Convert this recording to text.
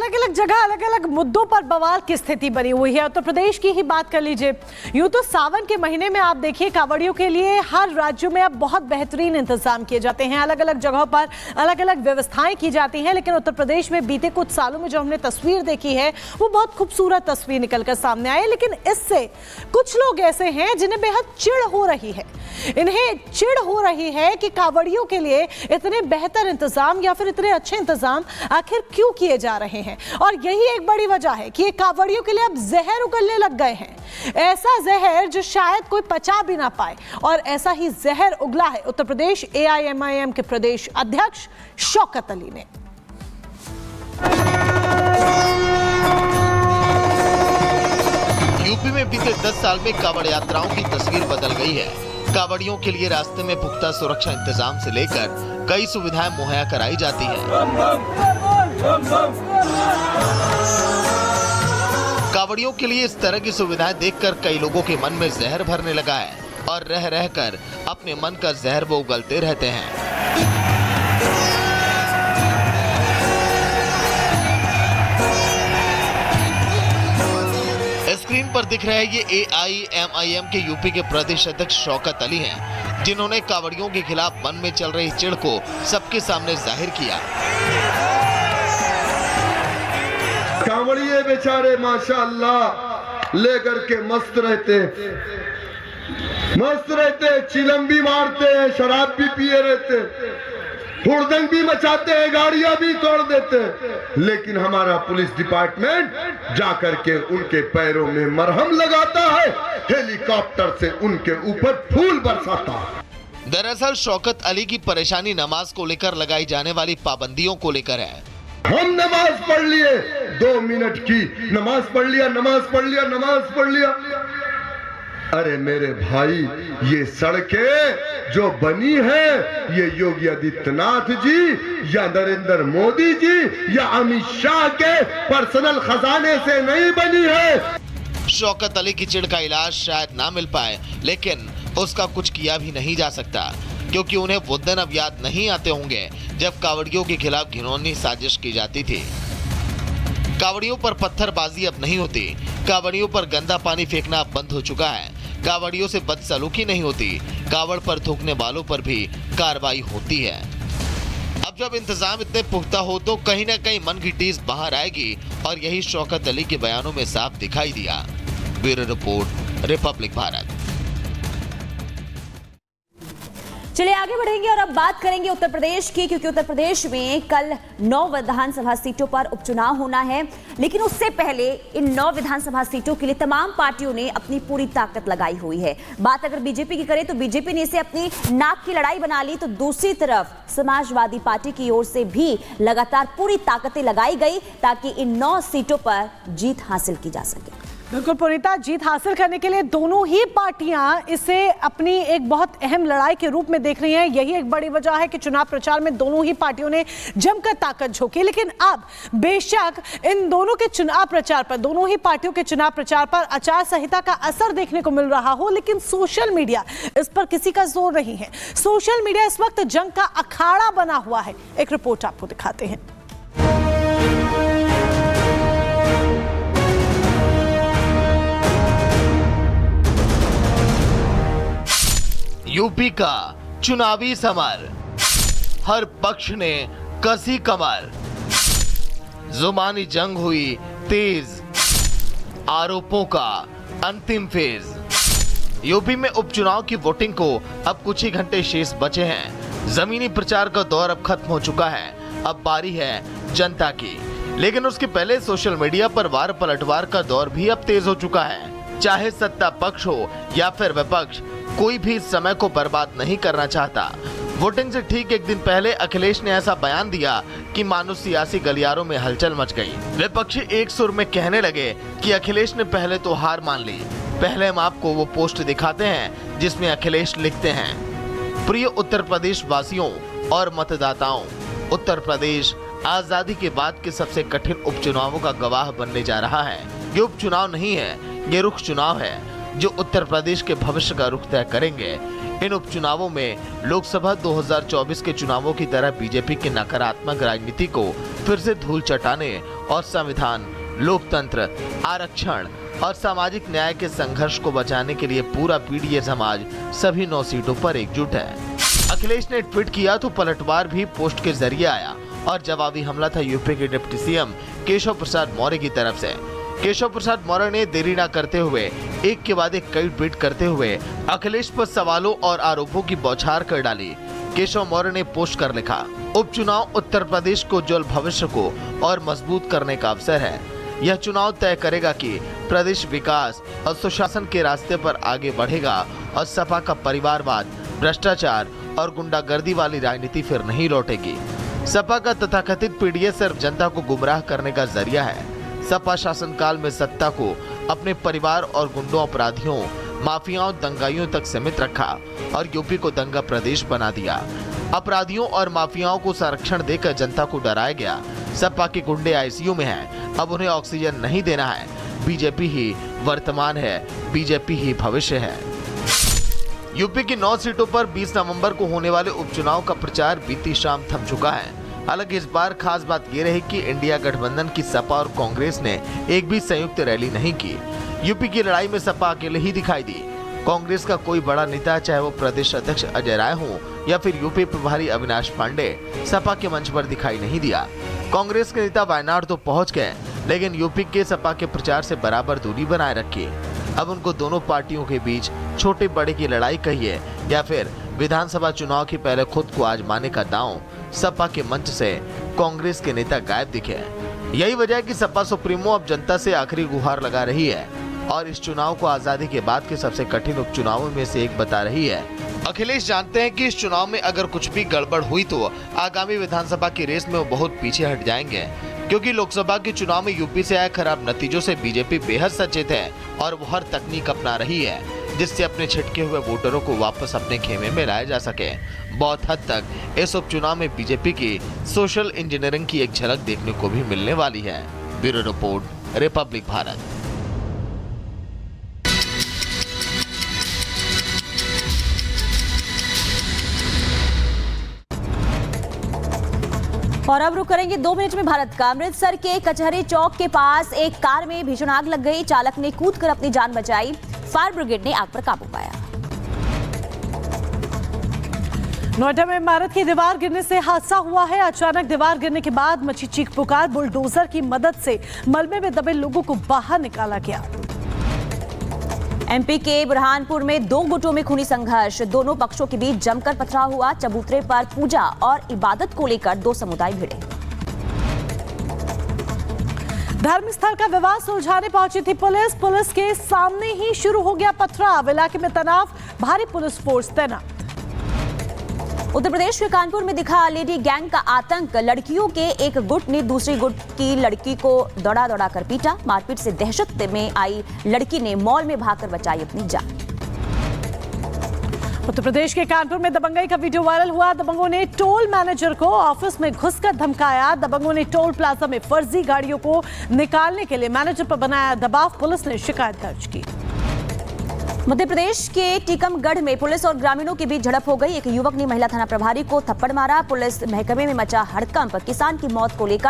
अलग अलग जगह अलग अलग मुद्दों पर बवाल की स्थिति बनी हुई है। उत्तर प्रदेश की ही बात कर लीजिए। यूं तो सावन के महीने में आप देखिए कांवड़ियों के लिए हर राज्यों में अब बहुत बेहतरीन इंतजाम किए जाते हैं, अलग अलग जगहों पर अलग अलग व्यवस्थाएं की जाती हैं। लेकिन उत्तर प्रदेश में बीते कुछ सालों में जो हमने तस्वीर देखी है वो बहुत खूबसूरत तस्वीर निकलकर सामने आई। लेकिन इससे कुछ लोग ऐसे हैं जिन्हें बेहद चिढ़ हो रही है। इन्हें चिढ़ हो रही है कि कांवड़ियों के लिए इतने बेहतर इंतजाम या फिर इतने अच्छे इंतजाम आखिर क्यों किए जा रहे हैं। और यही एक बड़ी वजह है कि ये कांवड़ियों के लिए अब जहर उगलने लग गए हैं, ऐसा जहर जो शायद कोई पचा भी ना पाए। और ऐसा ही जहर उगला है उत्तर प्रदेश AIMIM के प्रदेश अध्यक्ष शौकत अली ने। यूपी में बीते 10 साल में कांवड़ यात्राओं की तस्वीर बदल गई है। कांवड़ियों के लिए रास्ते में पुख्ता सुरक्षा इंतजाम से लेकर कई सुविधाएं मुहैया कराई जाती है। कांवड़ियों के लिए इस तरह की सुविधाएं देखकर कई लोगों के मन में जहर भरने लगा है और रह रहकर अपने मन का जहर वो उगलते रहते हैं। स्क्रीन पर दिख रहे ये AIMIM के यूपी के प्रदेश अध्यक्ष शौकत अली हैं, जिन्होंने कांवड़ियों के खिलाफ मन में चल रही चिढ़ को सबके सामने जाहिर किया। कांवड़िए बेचारे माशाअल्लाह लेकर के मस्त रहते, चिलम भी मारते हैं, शराब भी पिए रहते, हुड़दंग भी मचाते हैं, गाड़ियां भी तोड़ देते हैं। लेकिन हमारा पुलिस डिपार्टमेंट जाकर के उनके पैरों में मरहम लगाता है, हेलीकॉप्टर से उनके ऊपर फूल बरसाता है। दरअसल शौकत अली की परेशानी नमाज को लेकर लगाई जाने वाली पाबंदियों को लेकर है। हम नमाज पढ़ लिए, 2 मिनट की नमाज पढ़ लिया। अरे मेरे भाई, ये सड़कें जो बनी है ये योगी आदित्यनाथ जी या नरेंद्र मोदी जी या अमित शाह के पर्सनल खजाने से नहीं बनी है। शौकत अली की चिढ़ का इलाज शायद ना मिल पाए, लेकिन उसका कुछ किया भी नहीं जा सकता, क्योंकि उन्हें वो दिन अब याद नहीं आते होंगे जब कांवड़ियों के खिलाफ घिनौनी साजिश की जाती थी। कांवड़ियों पर पत्थरबाजी अब नहीं होती, कांवड़ियों पर गंदा पानी फेंकना अब बंद हो चुका है, कांवड़ियों से बदसलूकी नहीं होती, कांवड़ पर थूकने वालों पर भी कार्रवाई होती है। अब जब इंतजाम इतने पुख्ता हो तो कहीं न कहीं मन की टीस बाहर आएगी, और यही शौकत अली के बयानों में साफ दिखाई दिया। Bureau report, Republic Bharat. चलिए आगे बढ़ेंगे और अब बात करेंगे उत्तर प्रदेश की, क्योंकि उत्तर प्रदेश में कल 9 विधानसभा सीटों पर उपचुनाव होना है। लेकिन उससे पहले इन 9 विधानसभा सीटों के लिए तमाम पार्टियों ने अपनी पूरी ताकत लगाई हुई है। बात अगर बीजेपी की करें तो बीजेपी ने इसे अपनी नाक की लड़ाई बना ली, तो दूसरी तरफ समाजवादी पार्टी की ओर से भी लगातार पूरी ताकतें लगाई गई ताकि इन 9 सीटों पर जीत हासिल की जा सके। बिल्कुल पुनीता, जीत हासिल करने के लिए दोनों ही पार्टियां इसे अपनी एक बहुत अहम लड़ाई के रूप में देख रही हैं। यही एक बड़ी वजह है कि चुनाव प्रचार में दोनों ही पार्टियों ने जमकर ताकत झोंकी। लेकिन अब बेशक इन दोनों के चुनाव प्रचार पर, दोनों ही पार्टियों के चुनाव प्रचार पर आचार संहिता का असर देखने को मिल रहा हो, लेकिन सोशल मीडिया इस पर किसी का जोर नहीं है। सोशल मीडिया इस वक्त जंग का अखाड़ा बना हुआ है। एक रिपोर्ट आपको दिखाते हैं। यूपी का चुनावी समर, हर पक्ष ने कसी कमर, जुबानी जंग हुई तेज, आरोपों का अंतिम फेज। यूपी में उपचुनाव की वोटिंग को अब कुछ ही घंटे शेष बचे हैं। जमीनी प्रचार का दौर अब खत्म हो चुका है, अब बारी है जनता की। लेकिन उसके पहले सोशल मीडिया पर वार पलटवार का दौर भी अब तेज हो चुका है। चाहे सत्ता पक्ष हो या फिर विपक्ष, कोई भी समय को बर्बाद नहीं करना चाहता। वोटिंग से ठीक एक दिन पहले अखिलेश ने ऐसा बयान दिया कि मानो सियासी गलियारों में हलचल मच गई। विपक्षी एक सुर में कहने लगे कि अखिलेश ने पहले तो हार मान ली। पहले हम आपको वो पोस्ट दिखाते हैं जिसमें अखिलेश लिखते हैं, प्रिय उत्तर प्रदेश वासियों और मतदाताओं, उत्तर प्रदेश आजादी के बाद के सबसे कठिन उपचुनावों का गवाह बनने जा रहा है। ये उपचुनाव नहीं है, ये रुख चुनाव है जो उत्तर प्रदेश के भविष्य का रुख तय करेंगे। इन उपचुनावों में लोकसभा 2024 के चुनावों की तरह बीजेपी की नकारात्मक राजनीति को फिर से धूल चटाने और संविधान, लोकतंत्र, आरक्षण और सामाजिक न्याय के संघर्ष को बचाने के लिए पूरा पीडीए समाज सभी 9 सीटों पर एकजुट है। अखिलेश ने ट्वीट किया तो पलटवार भी पोस्ट के जरिए आया और जवाबी हमला था यूपी के डिप्टी सीएम केशव प्रसाद मौर्य की तरफ से। केशव प्रसाद मौर्य ने देरी न करते हुए एक के बाद एक कई ट्वीट करते हुए अखिलेश पर सवालों और आरोपों की बौछार कर डाली। केशव मौर्य ने पोस्ट कर लिखा, उपचुनाव उत्तर प्रदेश को उज्जवल भविष्य को और मजबूत करने का अवसर है। यह चुनाव तय करेगा कि प्रदेश विकास और सुशासन के रास्ते पर आगे बढ़ेगा और सपा का परिवारवाद, भ्रष्टाचार और गुंडागर्दी वाली राजनीति फिर नहीं लौटेगी। सपा का तथाकथित पीडीए सिर्फ जनता को गुमराह करने का जरिया है। सपा शासनकाल में सत्ता को अपने परिवार और गुंडों, अपराधियों, माफियाओं, दंगाइयों तक सीमित रखा और यूपी को दंगा प्रदेश बना दिया। अपराधियों और माफियाओं को संरक्षण देकर जनता को डराया गया। सपा के गुंडे आईसीयू में हैं, अब उन्हें ऑक्सीजन नहीं देना है। बीजेपी ही वर्तमान है, बीजेपी ही भविष्य है। यूपी की 9 सीटों पर 20 नवंबर को होने वाले उपचुनाव का प्रचार बीती शाम थम चुका है। हालांकि इस बार खास बात यह रही कि इंडिया गठबंधन की सपा और कांग्रेस ने एक भी संयुक्त रैली नहीं की। यूपी की लड़ाई में सपा अकेले ही दिखाई दी। कांग्रेस का कोई बड़ा नेता, चाहे वो प्रदेश अध्यक्ष अजय राय हो या फिर यूपी प्रभारी अविनाश पांडे, सपा के मंच पर दिखाई नहीं दिया। कांग्रेस के नेता वायनाड तो पहुंच गए, लेकिन यूपी के सपा के प्रचार से बराबर दूरी बनाए रखी। अब उनको दोनों पार्टियों के बीच छोटे बड़े की लड़ाई कहिए या फिर विधानसभा चुनाव के पहले खुद को आजमाने का दांव, सपा के मंच से कांग्रेस के नेता गायब दिखे। यही वजह है कि सपा सुप्रीमो अब जनता से आखिरी गुहार लगा रही है और इस चुनाव को आजादी के बाद के सबसे कठिन उपचुनावों में से एक बता रही है। अखिलेश जानते हैं कि इस चुनाव में अगर कुछ भी गड़बड़ हुई तो आगामी विधानसभा की रेस में वो बहुत पीछे हट जाएंगे, क्योंकि लोकसभा के चुनाव में यूपी से आए खराब नतीजों से बीजेपी बेहद सचेत है और वो हर तकनीक अपना रही है जिससे अपने छिटके हुए वोटरों को वापस अपने खेमे में लाया जा सके। बहुत हद तक इस उपचुनाव में बीजेपी की सोशल इंजीनियरिंग की एक झलक देखने को भी मिलने वाली है। Bureau report, Republic Bharat. और अब रुक करेंगे 2 मिनट में भारत का। अमृतसर के कचहरी चौक के पास एक कार में भीषण आग लग गई। चालक ने कूदकर अपनी जान बचाई। फायर ब्रिगेड ने आग पर काबू पाया। नोएडा में इमारत की दीवार गिरने से हादसा हुआ है। अचानक दीवार गिरने के बाद मची चीख पुकार। बुलडोजर की मदद से मलबे में दबे लोगों को बाहर निकाला गया। एमपी के बुरहानपुर में 2 गुटों में खूनी संघर्ष। दोनों पक्षों के बीच जमकर पथराव हुआ। चबूतरे पर पूजा और इबादत को लेकर 2 समुदाय भिड़े। धर्म स्थल का विवाद सुलझाने पहुंची थी पुलिस। पुलिस के सामने ही शुरू हो गया पथराव। इलाके में तनाव, भारी पुलिस फोर्स तैनात। उत्तर प्रदेश के कानपुर में दिखा लेडी गैंग का आतंक। लड़कियों के एक गुट ने दूसरी गुट की लड़की को दौड़ा दौड़ा कर पीटा। मारपीट से दहशत में आई लड़की ने मॉल में भागकर बचाई अपनी जान। उत्तर प्रदेश के कानपुर में दबंगई का वीडियो वायरल हुआ। दबंगों ने टोल मैनेजर को ऑफिस में घुसकर धमकाया। दबंगों ने टोल प्लाजा में फर्जी गाड़ियों को निकालने के लिए मैनेजर पर बनाया दबाव। पुलिस ने शिकायत दर्ज की। मध्य प्रदेश के टीकमगढ़ में पुलिस और ग्रामीणों के बीच झड़प हो गई। एक युवक ने महिला थाना प्रभारी को थप्पड़ मारा। पुलिस महकमे में मचा हड़कंप। किसान की मौत को लेकर